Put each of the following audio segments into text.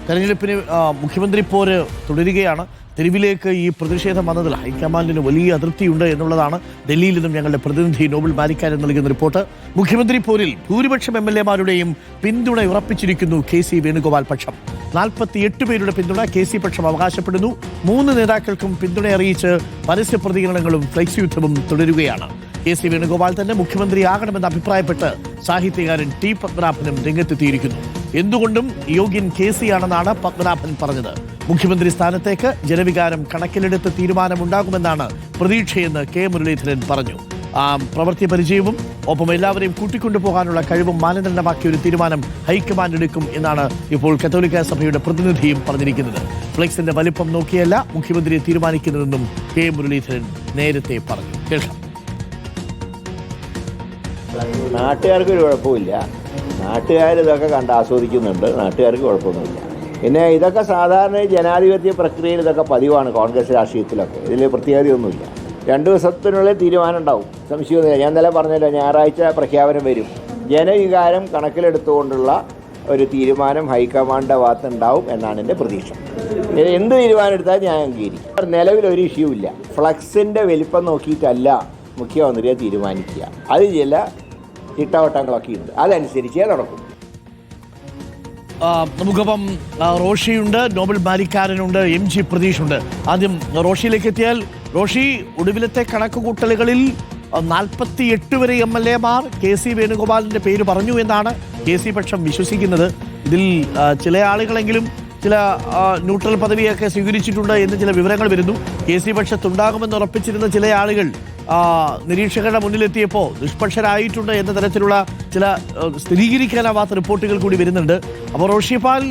തെരഞ്ഞെടുപ്പിന് മുഖ്യമന്ത്രി പോര് തുടരുകയാണ്. തെരുവിലേക്ക് ഈ പ്രതിഷേധം വന്നതിൽ ഹൈക്കമാൻഡിന് വലിയ അതൃപ്തിയുണ്ട് എന്നുള്ളതാണ് ഡൽഹിയിൽ നിന്നും ഞങ്ങളുടെ പ്രതിനിധി നോബൽ മാരിക്കാരൻ നൽകുന്ന റിപ്പോർട്ട്. മുഖ്യമന്ത്രി പോരിൽ ഭൂരിപക്ഷം MLA-മാരുടെയും പിന്തുണ ഉറപ്പിച്ചിരിക്കുന്നു KC വേണുഗോപാൽ പക്ഷം. 48 പേരുടെ പിന്തുണ KC പക്ഷം അവകാശപ്പെടുന്നു. 3 നേതാക്കൾക്കും പിന്തുണ അറിയിച്ച് പരസ്യ പ്രതികരണങ്ങളും ഫ്ലെക്സ് യുദ്ധവും തുടരുകയാണ്. KC വേണുഗോപാൽ തന്നെ മുഖ്യമന്ത്രിയാകണമെന്ന് അഭിപ്രായപ്പെട്ട് സാഹിത്യകാരൻ T. പത്മനാഭനും രംഗത്തെത്തിയിരിക്കുന്നു. എന്തുകൊണ്ടും യോഗ്യൻ KC ആണെന്നാണ് പത്മനാഭൻ പറഞ്ഞത്. മുഖ്യമന്ത്രി സ്ഥാനത്തേക്ക് ജനവികാരം കണക്കിലെടുത്ത് തീരുമാനമുണ്ടാകുമെന്നാണ് പ്രതീക്ഷയെന്ന് K. മുരളീധരൻ പറഞ്ഞു. പ്രവൃത്തി പരിചയവും ഒപ്പം എല്ലാവരെയും കൂട്ടിക്കൊണ്ടുപോകാനുള്ള കഴിവും മാനദണ്ഡമാക്കിയ ഒരു തീരുമാനം ഹൈക്കമാൻഡ് എടുക്കും എന്നാണ് ഇപ്പോൾ കത്തോലിക്ക സഭയുടെ പ്രതിനിധിയും പറഞ്ഞിരിക്കുന്നത്. ഫ്ലെക്സിന്റെ വലിപ്പം നോക്കിയല്ല മുഖ്യമന്ത്രിയെ തീരുമാനിക്കുന്നതെന്നും K. മുരളീധരൻ നേരത്തെ പറഞ്ഞു. കേൾക്കാം. നാട്ടുകാർക്ക് ഒരു കുഴപ്പമില്ല. നാട്ടുകാർ ഇതൊക്കെ കണ്ട് ആസ്വദിക്കുന്നുണ്ട്. നാട്ടുകാർക്ക് കുഴപ്പമൊന്നുമില്ല. പിന്നെ ഇതൊക്കെ സാധാരണ ജനാധിപത്യ പ്രക്രിയയിൽ ഇതൊക്കെ പതിവാണ്. കോൺഗ്രസ് രാഷ്ട്രീയത്തിലൊക്കെ ഇതിൽ പ്രത്യേകതയൊന്നുമില്ല. 2 ദിവസത്തിനുള്ളിൽ തീരുമാനം ഉണ്ടാവും, സംശയമൊന്നുമില്ല. ഞാൻ ഇന്നലെ പറഞ്ഞല്ലോ, ഞായറാഴ്ച പ്രഖ്യാപനം വരും. ജനവികാരം കണക്കിലെടുത്തുകൊണ്ടുള്ള ഒരു തീരുമാനം ഹൈക്കമാൻഡിൻ്റെ ഭാഗത്തുണ്ടാവും എന്നാണ് എൻ്റെ പ്രതീക്ഷ. എന്ത് തീരുമാനം എടുത്താലും ഞാൻ അംഗീകരിക്കും. നിലവിലൊരു ഇഷ്യൂ ഇല്ല. ഫ്ലക്സിൻ്റെ വലിപ്പം നോക്കിയിട്ടല്ല മുഖ്യമന്ത്രിയെ തീരുമാനിക്കുക. അത് ചില ചിട്ടവട്ടങ്ങളൊക്കെ ഉണ്ട്, അതനുസരിച്ചേ നടക്കും. നമുക്കപ്പം റോഷിയുണ്ട്, നോബൽ മാരിക്കാരനുണ്ട്, MG പ്രതീഷുണ്ട്. ആദ്യം റോഷിയിലേക്ക് എത്തിയാൽ, റോഷി, ഒടുവിലത്തെ കണക്കുകൂട്ടലുകളിൽ 48 വരെ MLA-മാർ KC വേണുഗോപാലിന്റെ പേര് പറഞ്ഞു എന്നാണ് KC പക്ഷം വിശ്വസിക്കുന്നത്. ഇതിൽ ചില ആളുകളെങ്കിലും ചില ന്യൂട്രൽ പദവിയൊക്കെ സ്വീകരിച്ചിട്ടുണ്ട് എന്ന് ചില വിവരങ്ങൾ വരുന്നു. KC പക്ഷത്തുണ്ടാകുമെന്ന് ഉറപ്പിച്ചിരുന്ന ചില ആളുകൾ നിരീക്ഷകരുടെ മുന്നിലെത്തിയപ്പോൾ നിഷ്പക്ഷരായിട്ടുണ്ട് എന്ന തരത്തിലുള്ള ചില സ്ഥിരീകരിക്കാനാവാത്ത റിപ്പോർട്ടുകൾ കൂടി വരുന്നുണ്ട്. അപ്പോൾ റോഷിപ്പാൽ,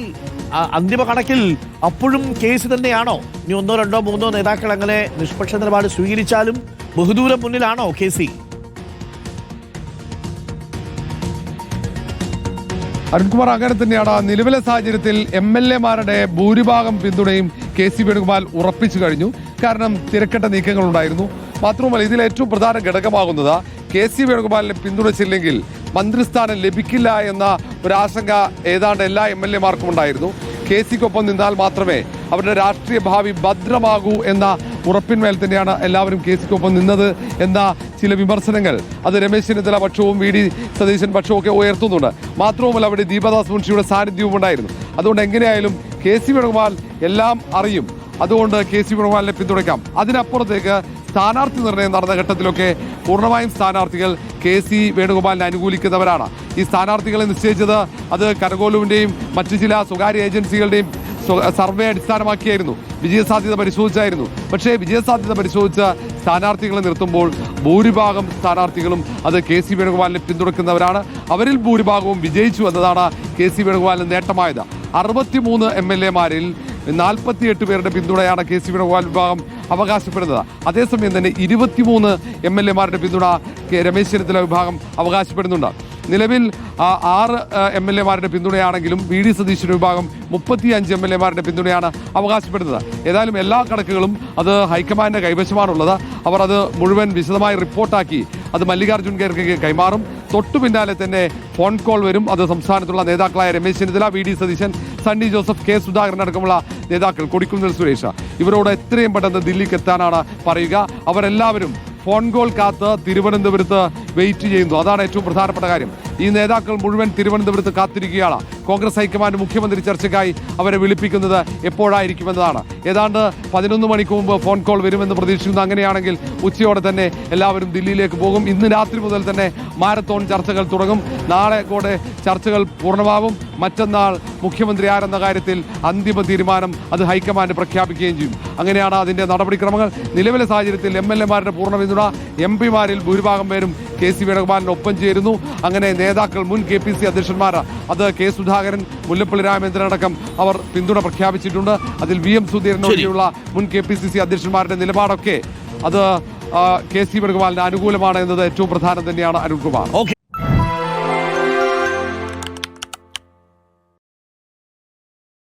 അന്തിമ കണക്കിൽ അപ്പോഴും കേസ് തന്നെയാണോ? ഇനി 1, 2, 3 നേതാക്കൾ അങ്ങനെ നിഷ്പക്ഷ നിലപാട് സ്വീകരിച്ചാലും ബഹുദൂരം മുന്നിലാണോ KC? അരുൺകുമാർ, അങ്ങനെ തന്നെയാണ്. നിലവിലെ സാഹചര്യത്തിൽ MLA-മാരുടെ ഭൂരിഭാഗം പിന്തുണയും KC വേണുഗോപാൽ ഉറപ്പിച്ചു കഴിഞ്ഞു. കാരണം തിരക്കട്ട നീക്കങ്ങളുണ്ടായിരുന്നു. മാത്രവുമല്ല, ഇതിൽ ഏറ്റവും പ്രധാന ഘടകമാകുന്നത് KC വേണുഗോപാലിനെ പിന്തുണച്ചില്ലെങ്കിൽ മന്ത്രിസ്ഥാനം ലഭിക്കില്ല എന്ന ഒരാശങ്ക ഏതാണ്ട് എല്ലാ MLA-മാർക്കും ഉണ്ടായിരുന്നു. KC-ക്കൊപ്പം നിന്നാൽ മാത്രമേ അവരുടെ രാഷ്ട്രീയ ഭാവി ഭദ്രമാകൂ എന്ന ഉറപ്പിന്മേൽ തന്നെയാണ് എല്ലാവരും KC-ക്കൊപ്പം നിന്നത് എന്ന ചില വിമർശനങ്ങൾ അത് രമേശ് ചെന്നിത്തല പക്ഷവും VD സതീശൻ പക്ഷവും ഒക്കെ ഉയർത്തുന്നുണ്ട്. മാത്രവുമല്ല, അവിടെ ദീപദാസ് മുൻഷിയുടെ സാന്നിധ്യവും ഉണ്ടായിരുന്നു. അതുകൊണ്ട് എങ്ങനെയായാലും KC വേണുഗോപാൽ എല്ലാം അറിയും. അതുകൊണ്ട് KC വേണുഗോപാലിനെ പിന്തുണയ്ക്കാം. അതിനപ്പുറത്തേക്ക് സ്ഥാനാർത്ഥി നിർണയം നടന്ന ഘട്ടത്തിലൊക്കെ പൂർണ്ണമായും സ്ഥാനാർത്ഥികൾ KC വേണുഗോപാലിനെ അനുകൂലിക്കുന്നവരാണ്. ഈ സ്ഥാനാർത്ഥികളെ നിശ്ചയിച്ചത് അത് കരകോലുവിൻ്റെയും മറ്റു ചില സ്വകാര്യ ഏജൻസികളുടെയും സർവേ അടിസ്ഥാനമാക്കിയായിരുന്നു. വിജയസാധ്യത പരിശോധിച്ചായിരുന്നു. പക്ഷേ വിജയസാധ്യത പരിശോധിച്ച സ്ഥാനാർത്ഥികളെ നിർത്തുമ്പോൾ ഭൂരിഭാഗം സ്ഥാനാർത്ഥികളും അത് KC വേണുഗോപാലിനെ പിന്തുണയ്ക്കുന്നവരാണ്. അവരിൽ ഭൂരിഭാഗവും വിജയിച്ചു എന്നതാണ് KC വേണുഗോപാലിന് നേട്ടമായത്. 63 MLA-മാരിൽ 48 പേരുടെ പിന്തുണയാണ് KC വേണുഗോപാൽ വിഭാഗം അവകാശപ്പെടുന്നത്. അതേസമയം തന്നെ 23 MLA-മാരുടെ പിന്തുണ രമേശ് ചെന്നിത്തല വിഭാഗം അവകാശപ്പെടുന്നുണ്ട്. നിലവിൽ 6 MLA-മാരുടെ പിന്തുണയാണെങ്കിലും VD സതീശന്റെ വിഭാഗം 35 MLA-മാരുടെ പിന്തുണയാണ് അവകാശപ്പെടുന്നത്. ഏതായാലും എല്ലാ കണക്കുകളും അത് ഹൈക്കമാൻഡിന്റെ കൈവശമാണുള്ളത്. അവർ അത് മുഴുവൻ വിശദമായി റിപ്പോർട്ടാക്കി അത് മല്ലികാർജ്ജുൻ ഖാർഗെക്ക് കൈമാറും. തൊട്ടു പിന്നാലെ തന്നെ ഫോൺ കോൾ വരും. അത് സംസ്ഥാനത്തുള്ള നേതാക്കളായ രമേശ് ചെന്നിത്തല, VD സതീശൻ, സണ്ണി ജോസഫ്, K. സുധാകരൻ അടക്കമുള്ള നേതാക്കൾ, കൊടിക്കുന്നിൽ സുരേഷ്, ഇവരോട് എത്രയും പെട്ടെന്ന് ദില്ലിക്ക് എത്താനാണ് പറയുക. അവരെല്ലാവരും ഫോൺ കോൾ കാത്ത് തിരുവനന്തപുരത്ത് വെയിറ്റ് ചെയ്യുന്നു. അതാണ് ഏറ്റവും പ്രധാനപ്പെട്ട കാര്യം. ഈ നേതാക്കൾ മുഴുവൻ തിരുവനന്തപുരത്ത് കാത്തിരിക്കുകയാണ്. കോൺഗ്രസ് ഹൈക്കമാൻഡ് മുഖ്യമന്ത്രി ചർച്ചയ്ക്കായി അവരെ വിളിപ്പിക്കുന്നത് എപ്പോഴായിരിക്കുമെന്നതാണ്. ഏതാണ്ട് 11 മണിക്ക് മുമ്പ് ഫോൺ കോൾ വരുമെന്ന് പ്രതീക്ഷിക്കുന്നു. അങ്ങനെയാണെങ്കിൽ ഉച്ചയോടെ തന്നെ എല്ലാവരും ദില്ലിയിലേക്ക് പോകും. ഇന്ന് രാത്രി മുതൽ തന്നെ മാരത്തോൺ ചർച്ചകൾ തുടങ്ങും. നാളെ കൂടെ ചർച്ചകൾ പൂർണ്ണമാവും. മറ്റന്നാൾ മുഖ്യമന്ത്രി ആരെന്ന കാര്യത്തിൽ അന്തിമ തീരുമാനം അത് ഹൈക്കമാൻഡ് പ്രഖ്യാപിക്കുകയും ചെയ്യും. അങ്ങനെയാണ് അതിൻ്റെ നടപടിക്രമങ്ങൾ. നിലവിലെ സാഹചര്യത്തിൽ MLA-മാരുടെ പൂർണ്ണ പിന്തുണ, MP-മാരിൽ ഭൂരിഭാഗം പേരും KC വേണുഗോപാലിനൊപ്പം ചേരുന്നു. അങ്ങനെ നേതാക്കൾ, മുൻ KPC അധ്യക്ഷന്മാർ, അത് K. സുധാകരൻ, മുല്ലപ്പള്ളി രാമചന്ദ്രൻ അടക്കം അവർ പിന്തുണ പ്രഖ്യാപിച്ചിട്ടുണ്ട്. അതിൽ VM സുധീരൻ ഒഴികെയുള്ള മുൻ KPCC അധ്യക്ഷന്മാരുടെ നിലപാടൊക്കെ അത് KC വേണുഗോപാലിന് അനുകൂലമാണ് എന്നത് ഏറ്റവും പ്രധാനം തന്നെയാണ്. അരുൺകുമാർ.